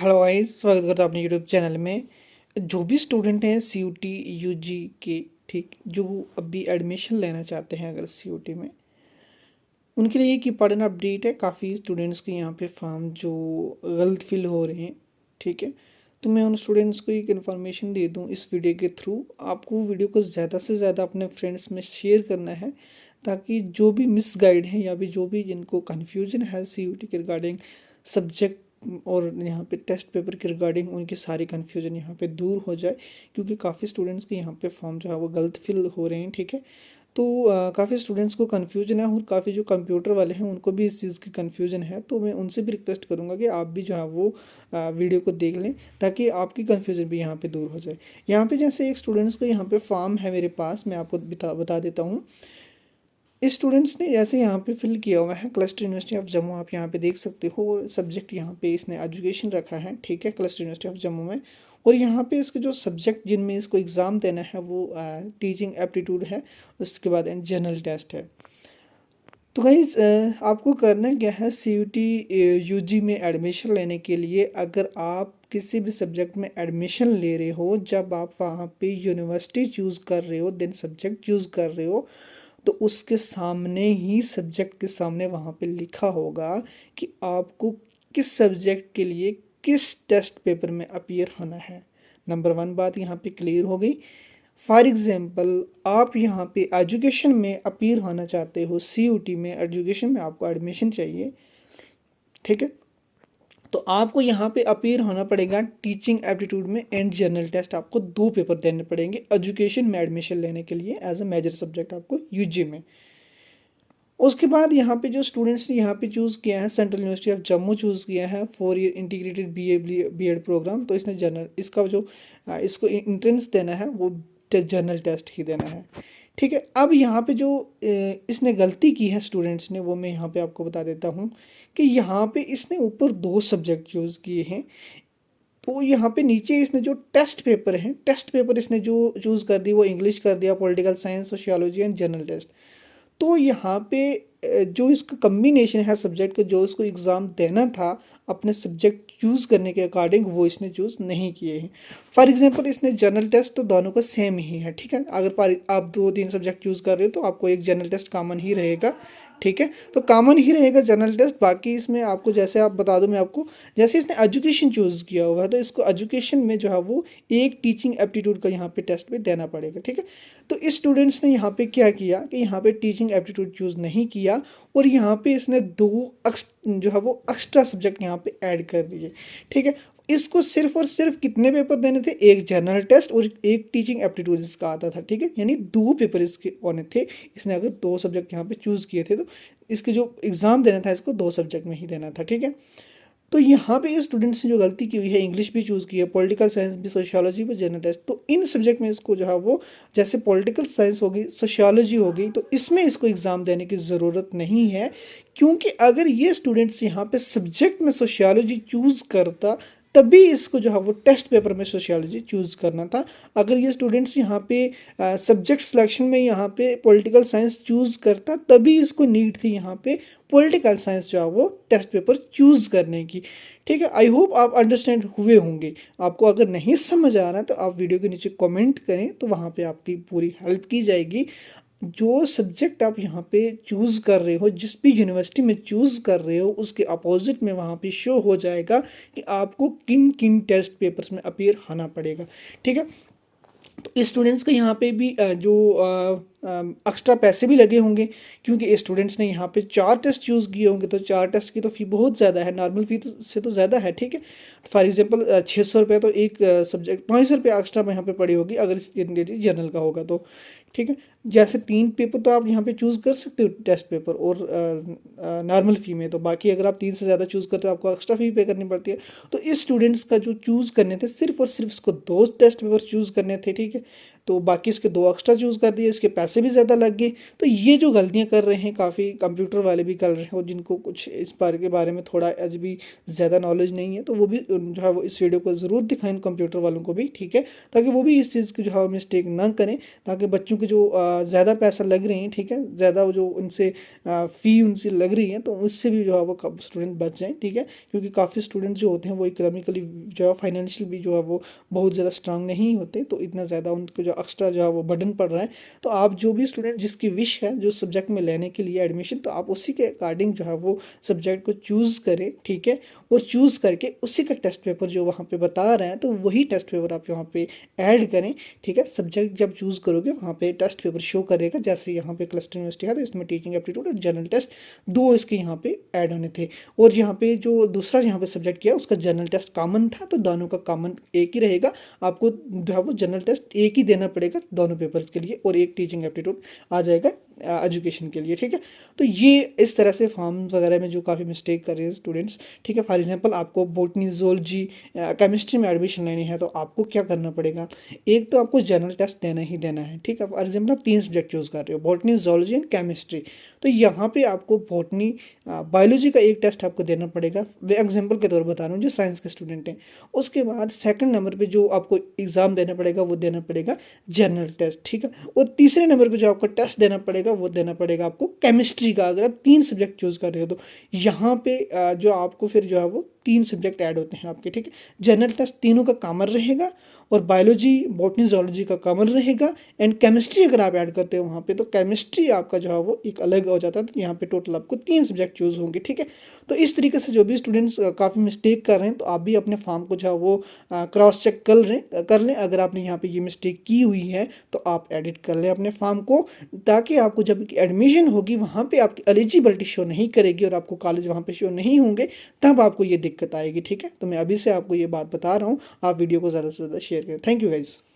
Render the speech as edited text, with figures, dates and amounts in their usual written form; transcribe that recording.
Hello guys, स्वागत करता हूँ अपने यूट्यूब चैनल में। जो भी स्टूडेंट हैं सीयूटी यूजी के, ठीक, जो अभी एडमिशन लेना चाहते हैं अगर सीयूटी में, उनके लिए एक इम्पॉर्टेंट अपडेट है। काफ़ी स्टूडेंट्स के यहाँ पे फॉर्म जो गलत फिल हो रहे हैं, ठीक है। तो मैं उन स्टूडेंट्स को एक इन्फॉर्मेशन दे दूँ इस वीडियो के थ्रू। आपको वीडियो को ज़्यादा से ज़्यादा अपने फ्रेंड्स में शेयर करना है, ताकि जो भी मिस गाइड हैं या भी जो भी जिनको कन्फ्यूजन है सीयूटी के रिगार्डिंग सब्जेक्ट और यहाँ पे टेस्ट पेपर के रिगार्डिंग, उनकी सारी कन्फ्यूजन यहाँ पे दूर हो जाए। क्योंकि काफ़ी स्टूडेंट्स के यहाँ पे फॉर्म जो है वो गलत फिल हो रहे हैं, ठीक है। तो काफ़ी स्टूडेंट्स को कन्फ्यूजन है और काफ़ी जो कंप्यूटर वाले हैं उनको भी इस चीज़ की कन्फ्यूजन है। तो मैं उनसे भी रिक्वेस्ट करूँगा कि आप भी जो है वो वीडियो को देख लें, ताकि आपकी कन्फ्यूजन भी यहाँ पे दूर हो जाए। यहाँ पे जैसे एक स्टूडेंट्स का यहाँ पे फॉर्म है मेरे पास, मैं आपको बता देता हूँ। इस स्टूडेंट्स ने जैसे यहाँ पे फिल किया हुआ है क्लस्टर यूनिवर्सिटी ऑफ जम्मू, आप यहाँ पे देख सकते हो। और सब्जेक्ट यहाँ पे इसने एजुकेशन रखा है, ठीक है, क्लस्टर यूनिवर्सिटी ऑफ जम्मू में। और यहाँ पे इसके जो सब्जेक्ट जिनमें इसको एग्ज़ाम देना है वो टीचिंग एप्टीट्यूड है, उसके बाद जनरल टेस्ट है। तो गाइस, आपको करना क्या है, सीयूटी यूजी में एडमिशन लेने के लिए अगर आप किसी भी सब्जेक्ट में एडमिशन ले रहे हो, जब आप वहाँ पे यूनिवर्सिटी चूज़ कर रहे हो, देन सब्जेक्ट चूज़ कर रहे हो, तो उसके सामने ही सब्जेक्ट के सामने वहाँ पे लिखा होगा कि आपको किस सब्जेक्ट के लिए किस टेस्ट पेपर में अपीयर होना है। नंबर 1 बात यहाँ पे क्लियर हो गई। फॉर एग्ज़ाम्पल, आप यहाँ पे एजुकेशन में अपीयर होना चाहते हो, सीयूटी में एजुकेशन में आपको एडमिशन चाहिए, ठीक है। तो आपको यहाँ पे अपीयर होना पड़ेगा टीचिंग एप्टीट्यूड में एंड जनरल टेस्ट। आपको 2 पेपर देने पड़ेंगे एजुकेशन में एडमिशन लेने के लिए एज अ मेजर सब्जेक्ट आपको यूजी में। उसके बाद यहाँ पे जो स्टूडेंट्स ने यहाँ पे चूज़ किया है, central university of Jammu choose किया है 4 ईयर इंटीग्रेटेड बीएड प्रोग्राम। तो इसने जनरल, इसका जो इसको एंट्रेंस देना है वो जनरल टेस्ट ही देना है, ठीक है। अब यहाँ पे जो इसने गलती की है स्टूडेंट्स ने, वो मैं यहाँ पे आपको बता देता हूँ कि यहाँ पे इसने ऊपर 2 सब्जेक्ट चूज़ किए हैं। तो यहाँ पे नीचे इसने जो टेस्ट पेपर है, टेस्ट पेपर इसने जो चूज़ कर दी वो इंग्लिश कर दिया, political science, sociology and general test. तो यहाँ पे जो इसका कम्बिनेशन है सब्जेक्ट का, जो इसको एग्ज़ाम देना था अपने सब्जेक्ट चूज़ करने के अकॉर्डिंग, वो इसने चूज़ नहीं किए हैं। फॉर एग्जांपल, इसने जनरल टेस्ट तो दोनों का सेम ही है, ठीक है। अगर आप 2-3 सब्जेक्ट चूज़ कर रहे हो तो आपको एक जनरल टेस्ट कॉमन ही रहेगा, ठीक है। तो कॉमन ही रहेगा जनरल टेस्ट। बाकी इसमें आपको जैसे आप बता दूं मैं आपको, जैसे इसने एजुकेशन चूज़ किया हुआ है तो इसको एजुकेशन में जो है वो एक टीचिंग एप्टीट्यूड का यहाँ पे टेस्ट भी देना पड़ेगा, ठीक है। तो इस स्टूडेंट्स ने यहाँ पे क्या किया कि यहाँ पे टीचिंग एप्टीट्यूड चूज़ नहीं किया और यहाँ पे इसने 2 जो है वो एक्स्ट्रा सब्जेक्ट यहाँ पे ऐड कर दिए, ठीक है। इसको सिर्फ और सिर्फ कितने पेपर देने थे, एक जनरल टेस्ट और एक टीचिंग एप्टीट्यूड इसका आता था, ठीक है। यानी 2 पेपर इसके होने थे। इसने अगर 2 सब्जेक्ट यहाँ पे चूज़ किए थे तो इसके जो एग्ज़ाम देना था इसको 2 सब्जेक्ट में ही देना था, ठीक है। तो यहाँ पे इस स्टूडेंट्स ने जो गलती की हुई है, इंग्लिश भी चूज़ की है, पॉलिटिकल साइंस भी, सोशियोलॉजी भी, जनरल टेस्ट। तो इन सब्जेक्ट में इसको जो है वो, जैसे पॉलिटिकल साइंस होगी, सोशियोलॉजी होगी, तो इसमें इसको एग्ज़ाम देने की ज़रूरत नहीं है। क्योंकि अगर ये स्टूडेंट्स यहाँ पे सब्जेक्ट में सोशियोलॉजी चूज़ करता, तभी इसको जो है वो टेस्ट पेपर में सोशियोलॉजी चूज़ करना था। अगर ये स्टूडेंट्स यहाँ पे सब्जेक्ट सिलेक्शन में यहाँ पे पॉलिटिकल साइंस चूज़ करता, तभी इसको नीड थी यहाँ पे पॉलिटिकल साइंस जो है वो टेस्ट पेपर चूज़ करने की, ठीक है। आई होप आप अंडरस्टैंड हुए होंगे। आपको अगर नहीं समझ आ रहा है तो आप वीडियो के नीचे कमेंट करें, तो वहाँ पे आपकी पूरी हेल्प की जाएगी। जो सब्जेक्ट आप यहाँ पे चूज़ कर रहे हो, जिस भी यूनिवर्सिटी में चूज़ कर रहे हो, उसके अपोजिट में वहाँ पे शो हो जाएगा कि आपको किन किन टेस्ट पेपर्स में अपीयर होना पड़ेगा, ठीक है। तो स्टूडेंट्स के यहाँ पे भी जो एक्स्ट्रा पैसे भी लगे होंगे, क्योंकि स्टूडेंट्स ने यहाँ पे 4 टेस्ट यूज़ किए होंगे। तो 4 टेस्ट की तो फ़ी बहुत ज़्यादा है, नॉर्मल फ़ी से तो ज़्यादा है, ठीक है। फॉर एग्जांपल 600 रुपये तो एक सब्जेक्ट, 500 रुपये एक्स्ट्रा यहाँ पे पड़ी होगी अगर जनरल का होगा तो, ठीक है। जैसे 3 पेपर तो आप यहाँ पे चूज़ कर सकते हो टेस्ट पेपर और नॉर्मल फ़ी में। तो बाकी अगर आप 3 से ज़्यादा चूज़ करते हो आपको एक्स्ट्रा फ़ी पे करनी पड़ती है। तो इस स्टूडेंट्स का जो चूज़ करने थे, सिर्फ और सिर्फ इसको 2 टेस्ट पेपर चूज़ करने थे, ठीक है। तो बाकी इसके 2 एक्स्ट्रा चूज़ कर दिए, इसके पैसे भी ज़्यादा लग गए। तो ये जो गलतियाँ कर रहे हैं काफ़ी कंप्यूटर वाले भी कर रहे हैं, और जिनको कुछ इस बारे के बारे में थोड़ा आज भी ज़्यादा नॉलेज नहीं है, तो वो भी जो है वो इस वीडियो को ज़रूर दिखाएं कंप्यूटर वालों को भी, ठीक है, ताकि वो भी इस चीज़ की जो है मिस्टेक ना करें, ताकि बच्चों के जो ज़्यादा पैसा लग रहे हैं, ठीक है, ज़्यादा जो उनसे फ़ी उनसे लग रही है, तो उससे भी जो है वो स्टूडेंट बच जाएँ, ठीक है, क्योंकि काफ़ी स्टूडेंट्स जो होते हैं वो इकोनॉमिकली जो है फाइनेंशियल भी जो है वो बहुत ज़्यादा स्ट्रांग नहीं होते, तो इतना ज़्यादा उनको जो एक्स्ट्रा जो है वो बर्डन पड़ रहा है। तो आप जो भी स्टूडेंट जिसकी विश है जो सब्जेक्ट में लेने के लिए एडमिशन, तो आप उसी के अकॉर्डिंग जो है वो सब्जेक्ट को चूज़ करें, ठीक है, और चूज़ करके उसी का टेस्ट पेपर जो वहाँ पे बता रहे हैं तो वही टेस्ट पेपर आप यहाँ पे ऐड करें, ठीक है। सब्जेक्ट जब चूज़ करोगे वहाँ पे टेस्ट पेपर शो करेगा, जैसे यहाँ पे क्लस्टर यूनिवर्सिटी है तो इसमें टीचिंग एप्टीट्यूड और जनरल टेस्ट 2 इसके यहाँ पे ऐड होने थे, और यहाँ पे जो दूसरा यहाँ पे सब्जेक्ट किया उसका जनरल टेस्ट कॉमन था, तो दोनों का कॉमन एक ही रहेगा, आपको जो है वो जनरल टेस्ट एक ही देना पड़ेगा दोनों पेपर्स के लिए, और एक टीचिंग एप्टीट्यूड आ जाएगा एजुकेशन के लिए, ठीक है। तो ये इस तरह से फॉर्म वगैरह में जो काफ़ी मिस्टेक कर रहे हैं स्टूडेंट्स, ठीक है। फॉर एग्जांपल आपको बॉटनी, ज़ूलॉजी, केमिस्ट्री में एडमिशन लेनी है, तो आपको क्या करना पड़ेगा, एक तो आपको जनरल टेस्ट देना ही देना है, ठीक है। फॉर एग्जांपल आप 3 सब्जेक्ट चूज़ कर रहे हो, बॉटनी, ज़ूलॉजी एंड केमिस्ट्री, तो यहाँ पे आपको बॉटनी, बायोलॉजी का एक टेस्ट आपको देना पड़ेगा, वे एग्जाम्पल के तौर पर बता रहा हूँ जो साइंस के स्टूडेंट हैं। उसके बाद सेकंड नंबर पे जो आपको एग्ज़ाम देना पड़ेगा वो देना पड़ेगा जनरल टेस्ट, ठीक है। और तीसरे नंबर पे जो आपको टेस्ट देना पड़ेगा वो देना पड़ेगा आपको केमिस्ट्री का, अगर आप 3 सब्जेक्ट चूज़ कर रहे हो तो यहाँ पे जो आपको फिर जो है वो 3 सब्जेक्ट ऐड होते हैं आपके, ठीक है। जनरल टेस्ट तीनों का कॉमन रहेगा, और बायोलॉजी, बॉटनी, ज़ूलॉजी का कॉमन रहेगा, एंड केमिस्ट्री अगर आप ऐड करते हो वहाँ पे तो केमिस्ट्री आपका जो है वो एक अलग हो जाता है, तो यहाँ पे टोटल आपको 3 सब्जेक्ट चूज़ होंगे, ठीक है। तो इस तरीके से जो भी स्टूडेंट्स काफ़ी मिस्टेक कर रहे हैं, तो आप भी अपने फॉर्म को जो है वो क्रॉस चेक कर लें, अगर आपने यहाँ पे ये मिस्टेक की हुई है तो आप एडिट कर लें अपने फॉर्म को, ताकि आपको जब एडमिशन होगी वहाँ पे आपकी एलिजिबिलिटी शो नहीं करेगी और आपको कॉलेज वहाँ पे शो नहीं होंगे, तब आपको ये दिक्कत आएगी, ठीक है। तो मैं अभी से आपको ये बात बता रहा हूँ, आप वीडियो को ज़्यादा से ज़्यादा शेयर करें। Thank you guys.